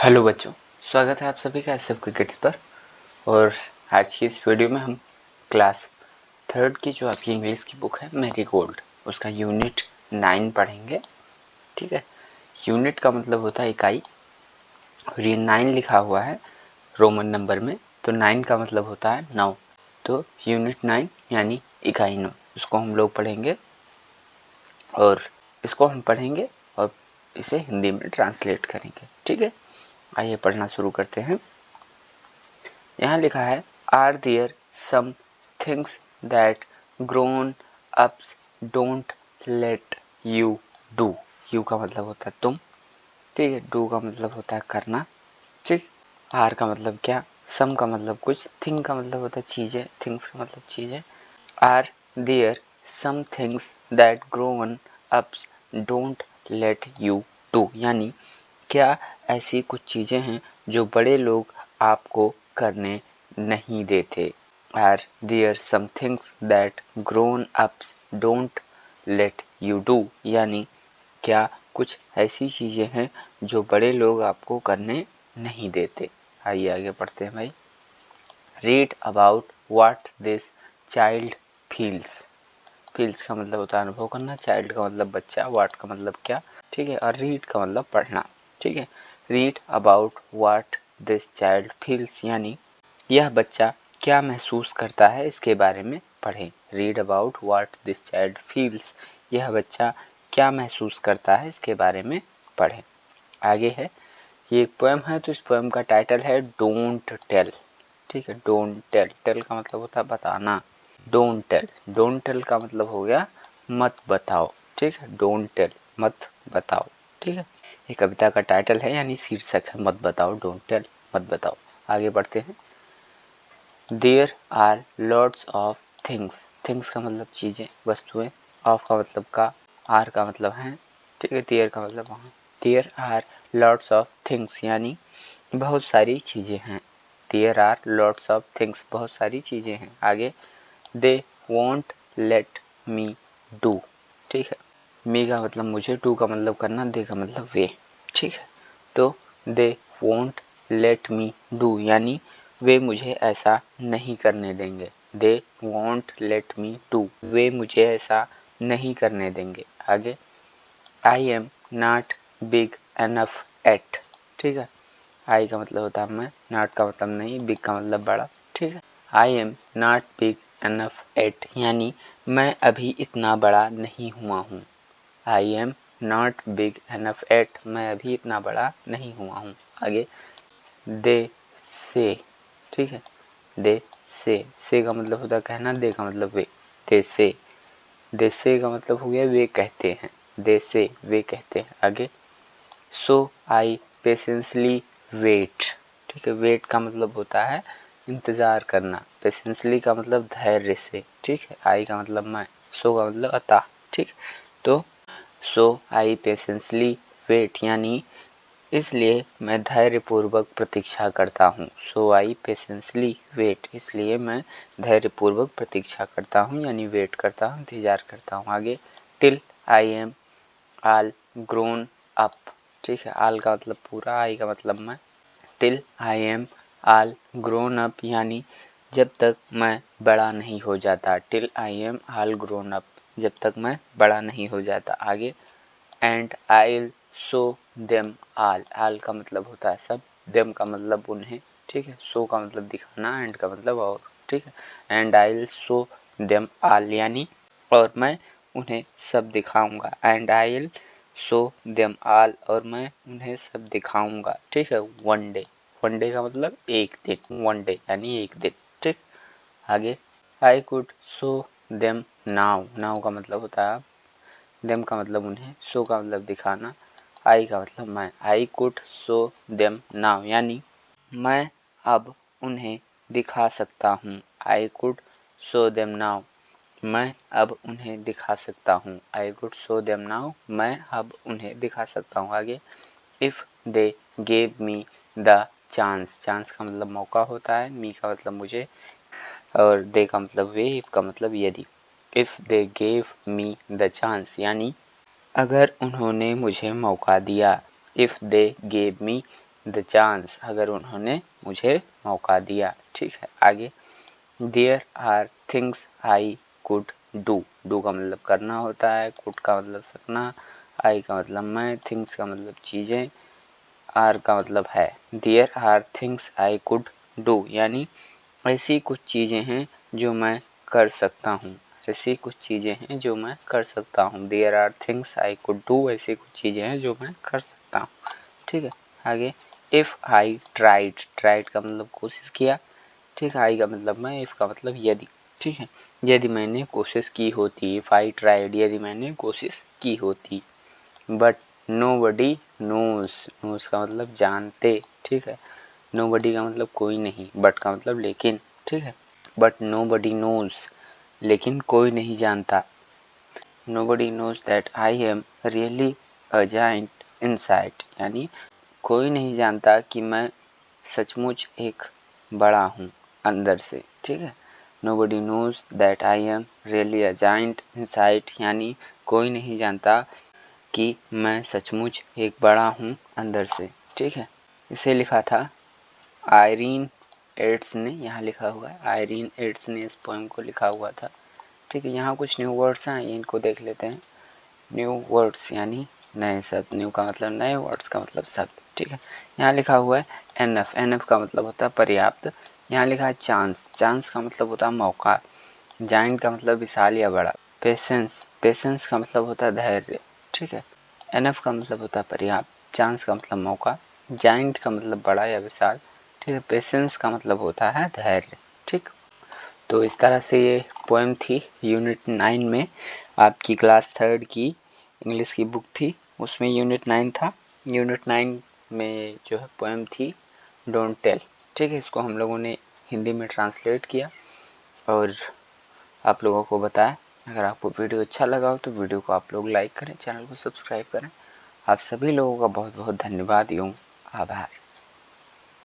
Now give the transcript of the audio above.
Hello बच्चों, स्वागत है आप सभी का एसएफ क्रिकेट्स पर। और आज की इस वीडियो में हम क्लास थर्ड की जो आपकी इंग्लिश की बुक है मैरीगोल्ड, उसका यूनिट 9 पढ़ेंगे। ठीक है, यूनिट का मतलब होता है इकाई, और ये 9 लिखा हुआ है रोमन नंबर में, तो 9 का मतलब होता है 9। तो यूनिट 9 यानी इकाई 9, उसको हम लोग पढ़ेंगे और इसको हम पढ़ेंगे और इसे हिंदी में ट्रांसलेट करेंगे। ठीक है, आइए पढ़ना शुरू करते हैं। यहाँ लिखा है, are there some things that grown ups don't let you do. You का मतलब होता है तुम, ठीक है। डू का मतलब होता है करना, ठीक। आर का मतलब क्या, सम का मतलब कुछ, थिंग का मतलब होता है चीज़ें, थिंग्स का मतलब चीज़ें। Are there some things that grown ups don't let you do, यानी क्या ऐसी कुछ चीज़ें हैं जो बड़े लोग आपको करने नहीं देते। Are there some things that grown ups don't let you do, यानी क्या कुछ ऐसी चीज़ें हैं जो बड़े लोग आपको करने नहीं देते। आइए आगे पढ़ते हैं भाई। Read about what this child feels. Feels का मतलब होता है अनुभव करना, चाइल्ड का मतलब बच्चा, व्हाट का मतलब क्या, ठीक है, और रीड का मतलब पढ़ना। ठीक है, read about what this child feels, यानी यह बच्चा क्या महसूस करता है इसके बारे में पढ़ें। Read about what this child feels, यह बच्चा क्या महसूस करता है इसके बारे में पढ़ें। आगे है, ये एक पोएम है, तो इस पोएम का टाइटल है डोंट टेल। ठीक है, डोंट टेल, टेल का मतलब होता है बताना। डोंट टेल, डोंट टेल का मतलब हो गया मत बताओ। ठीक है, डोंट टेल मत बताओ। ठीक है, ये कविता का टाइटल है यानी शीर्षक है, मत बताओ, डोंट टेल मत बताओ। आगे बढ़ते हैं। There are lots of things, things का मतलब चीज़ें, वस्तुएं, ऑफ का मतलब का, आर का मतलब है, ठीक है, देयर का मतलब वहाँ। There are lots of things, यानी बहुत सारी चीज़ें हैं। There are lots of things, बहुत सारी चीज़ें हैं। आगे, they won't let me do. ठीक है, मी का मतलब मुझे, डू का मतलब करना, दे का मतलब वे। ठीक है, तो they won't let me do, यानी वे मुझे ऐसा नहीं करने देंगे। They won't let me do, वे मुझे ऐसा नहीं करने देंगे। आगे, I am not big enough yet. ठीक है, आई का मतलब होता है मैं, नॉट का मतलब नहीं, बिग का मतलब बड़ा। ठीक है, I am not big enough yet, यानी मैं अभी इतना बड़ा नहीं हुआ हूँ। I am not big enough yet, मैं अभी इतना बड़ा नहीं हुआ हूँ। आगे, दे से, ठीक है, दे से का मतलब होता है कहना, दे का मतलब वे। दे से का मतलब हो गया वे कहते हैं, दे से वे कहते हैं। आगे, सो आई पेशेंसली वेट। ठीक है, वेट का मतलब होता है इंतज़ार करना, पेशेंसली का मतलब धैर्य से। ठीक है, आई का मतलब मैं, सो का मतलब अतः। ठीक, तो सो आई पेशेंसली वेट, यानी इसलिए मैं धैर्यपूर्वक प्रतीक्षा करता हूँ। सो आई पेशेंसली वेट, इसलिए मैं धैर्यपूर्वक प्रतीक्षा करता हूँ, यानी वेट करता हूँ, इंतजार करता हूँ। आगे, till I am all grown up. ठीक है, आल का मतलब पूरा, आई का मतलब मैं। Till I am all grown up, यानी जब तक मैं बड़ा नहीं हो जाता। Till I am all grown up, जब तक मैं बड़ा नहीं हो जाता। आगे, and I will show them all. All का मतलब होता है सब, देम का मतलब उन्हें। ठीक है, शो का मतलब दिखाना, एंड का मतलब और। ठीक है, and I will show them all, यानी और मैं उन्हें सब दिखाऊंगा। And I will show them all, और मैं उन्हें सब दिखाऊंगा। ठीक है, वन डे, वन डे का मतलब एक दिन, वन डे यानी एक दिन। ठीक, आगे, I could show them now. Now का मतलब होता है देम का मतलब उन्हें, शो का मतलब दिखाना, आई का मतलब मैं। I could show them now, यानी मैं अब उन्हें दिखा सकता हूँ। I could show them now, मैं अब उन्हें दिखा सकता हूँ। I could show them now, मैं अब उन्हें दिखा सकता हूँ। आगे, if they gave me the chance. Chance का मतलब मौका होता है, मी का मतलब मुझे, और दे का मतलब वे, इफ का मतलब यदि। If they gave me the chance, यानी अगर उन्होंने मुझे मौका दिया। If they gave me the chance, अगर उन्होंने मुझे मौका दिया। ठीक है, आगे there are things I could do. Do का मतलब करना होता है, कुड का मतलब सकना, आई का मतलब मैं, थिंग्स का मतलब चीज़ें, आर का मतलब है। There are things I could do यानी ऐसी कुछ चीज़ें हैं जो मैं कर सकता हूँ। ऐसी कुछ चीज़ें हैं जो मैं कर सकता हूँ। There are things I could do, ऐसी कुछ चीज़ें हैं जो मैं कर सकता हूँ। ठीक है, आगे इफ़ आई ट्राइड, ट्राइड का मतलब कोशिश किया। ठीक है, आई का मतलब मैं, इफ़ का मतलब यदि। ठीक है, यदि मैंने कोशिश की होती, इफ़ आई ट्राइड, यदि मैंने कोशिश की होती। बट नोबडी नोज, नोज का मतलब जानते। ठीक है, नोबडी का मतलब कोई नहीं, बट का मतलब लेकिन। ठीक है, बट नोबडी नोज, लेकिन कोई नहीं जानता। Nobody knows that I am really a giant inside यानी कोई नहीं जानता कि मैं सचमुच एक बड़ा हूँ अंदर से। ठीक है, nobody knows that I am really a giant inside यानी कोई नहीं जानता कि मैं सचमुच एक बड़ा हूँ अंदर से। ठीक है, इसे लिखा था आयरीन एड्स ने, यहाँ लिखा हुआ है आयरीन एड्स ने इस पोएम को लिखा हुआ था। ठीक है, यहाँ कुछ न्यू वर्ड्स हैं, इनको देख लेते हैं। न्यू वर्ड्स यानी नए शब्द, न्यू का मतलब नए, वर्ड्स का मतलब शब्द। ठीक है, यहाँ लिखा हुआ है एनफ, एनफ का मतलब होता है पर्याप्त। यहाँ लिखा है चांस, चांस का मतलब होता है मौका। जाइंट का मतलब विशाल या बड़ा। पेशेंस, पेशेंस का मतलब होता है धैर्य। ठीक है, एनफ का मतलब होता है पर्याप्त, चांस का मतलब मौका, जाइंट का मतलब बड़ा या विशाल। ठीक है, पेशेंस का मतलब होता है धैर्य। ठीक, तो इस तरह से ये पोएम थी यूनिट 9 में, आपकी क्लास 3 की इंग्लिश की बुक थी, उसमें यूनिट 9 था। यूनिट 9 में जो है पोएम थी डोंट टेल। ठीक है, इसको हम लोगों ने हिंदी में ट्रांसलेट किया और आप लोगों को बताया। अगर आपको वीडियो अच्छा लगा हो तो वीडियो को आप लोग लाइक करें, चैनल को सब्सक्राइब करें। आप सभी लोगों का बहुत बहुत धन्यवाद एवं आभार।